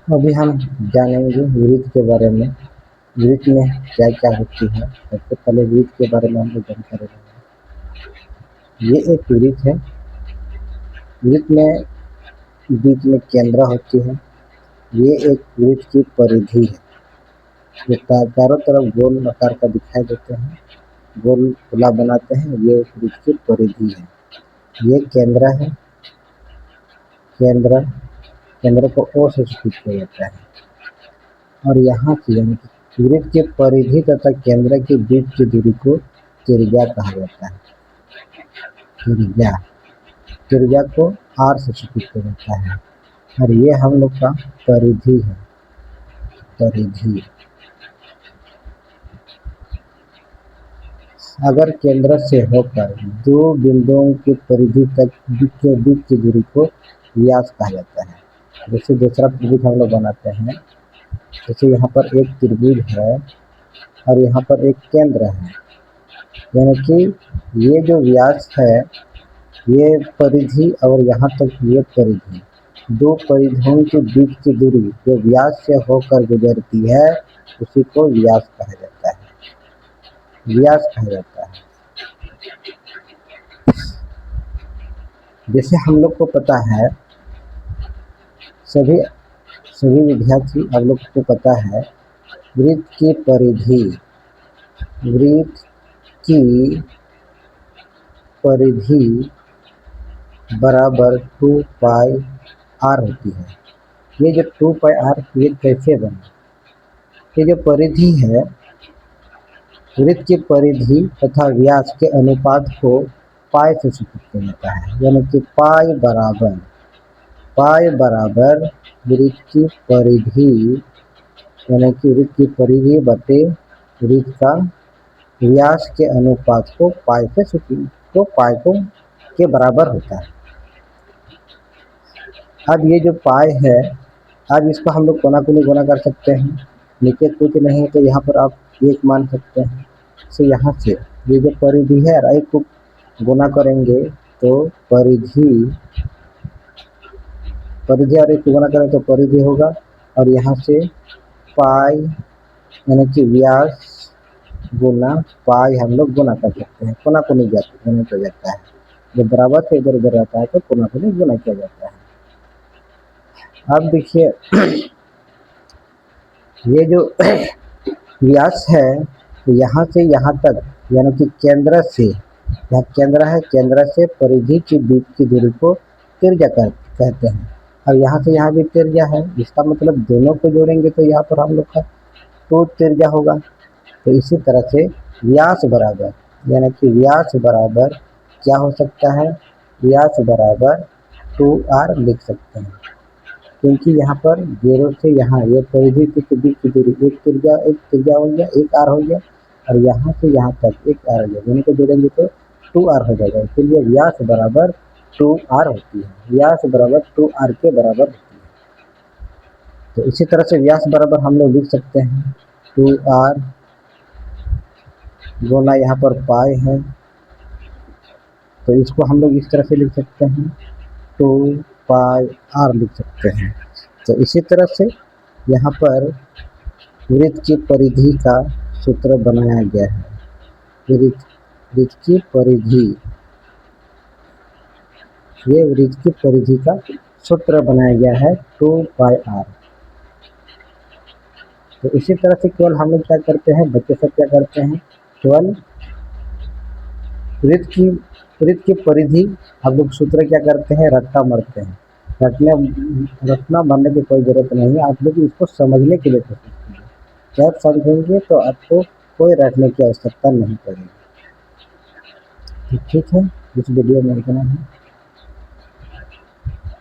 अभी हम जानेंगे वृत्त के बारे में। वृत्त में क्या क्या होती है। सबसे पहले वृत्त के बारे में हम लोग जानकारी लेंगे। ये एक वृत्त है। वृत्त में बीच में केंद्र होती है। ये एक वृत्त की परिधि है। ये चारों तरफ गोल आकार का दिखाई देते हैं, गोल खुला बनाते हैं। ये एक वृत्त की परिधि है। ये केंद्र है। केंद्र को ओ से सूचित किया जाता है। और यहाँ की यानी कि वृत्त के परिधि तथा केंद्र के बीच की दूरी को त्रिज्या कहा जाता है। त्रिज्या को आर से सूचित किया जाता है। और ये हम लोग का परिधि है। परिधि अगर केंद्र से होकर दो बिंदुओं की परिधि तक के बीच की दूरी को व्यास कहा जाता है। जैसे दूसरा त्रिभुज हम लोग बनाते हैं, जैसे यहाँ पर एक त्रिभुज है और यहाँ पर एक केंद्र है, यानी कि ये जो व्यास है, ये परिधि और यहाँ तक ये परिधि, दो परिधियों के बीच की दूरी जो व्यास से होकर गुजरती है उसी को व्यास कहा जाता है। व्यास कहा जाता है। जैसे हम लोग को पता है, सभी विद्यार्थी आप लोग को पता है, वृत्त की परिधि बराबर 2 पाई आर होती है। ये जो 2 पाई आर ये कैसे बना? ये जो परिधि है, वृत्त की परिधि तथा व्यास के अनुपात को पाई से सूचित किया जाता है। यानी कि पाई बराबर वृत्त की परिधि, यानी कि वृत्त की परिधि बटे वृत्त का व्यास के अनुपात को पाई से सूचित, तो पाई को के बराबर होता है। अब ये जो पाई है, अब इसको हम लोग कोना कोनी गुना कर सकते हैं। नीचे कुछ नहीं तो यहाँ पर आप एक मान सकते हैं। तो यहाँ से ये जो परिधि है, एक को गुना करेंगे तो परिधि और एक को गुना करें तो परिधि होगा। और यहाँ से पाई यानी कि व्यास गुना पाई हम लोग गुना कर सकते हैं। कोना कोनी गुना किया जाता है। जब बराबर से इधर उधर रहता है तो कोना कोनी गुना किया जाता है। अब देखिए, ये जो व्यास है, तो यहाँ से यहाँ तक यानी कि केंद्र से, यहाँ केंद्र है, केंद्र से परिधि के बीच की दूरी को त्रिज्या कहते हैं। और यहाँ से यहाँ भी त्रिज्या है। इसका मतलब दोनों को जोड़ेंगे तो यहाँ पर हम लोग का 2 त्रिज्या होगा। तो इसी तरह से व्यास बराबर, यानी कि व्यास बराबर क्या हो सकता है? व्यास बराबर 2r लिख सकते हैं, क्योंकि यहाँ पर 0 से यहाँ ये परिधि के बीच की दूरी एक त्रिज्या हो गया, एक r हो गया। और यहाँ से यहाँ तक एक r हो गया। दोनों को जोड़ेंगे तो 2r हो जाएगा। इसलिए व्यास बराबर 2r होती है। व्यास बराबर 2r के बराबर होती है। तो इसी तरह से व्यास बराबर हम लोग लिख सकते हैं 2r गुना यहाँ पर पाई है, तो इसको हम लोग इस तरह से लिख सकते हैं 2 पाई r लिख सकते हैं। तो इसी तरह से यहाँ पर वृत्त की परिधि का सूत्र बनाया गया है। वृत्त की परिधि, ये वृत्त की परिधि का सूत्र बनाया गया है 2 पाई r। तो इसी तरह से केवल हम लोग क्या करते हैं, बच्चे सब क्या करते हैं, केवल वृत्त की परिधि हम लोग सूत्र क्या करते हैं, रट्टा मारते हैं। रटना मारने की कोई ज़रूरत नहीं है। आप लोग इसको समझने के लिए कोशिश कीजिए। जब समझेंगे तो आपको कोई रटने की आवश्यकता नहीं पड़ेगी। ठीक है, इस वीडियो में इतना है।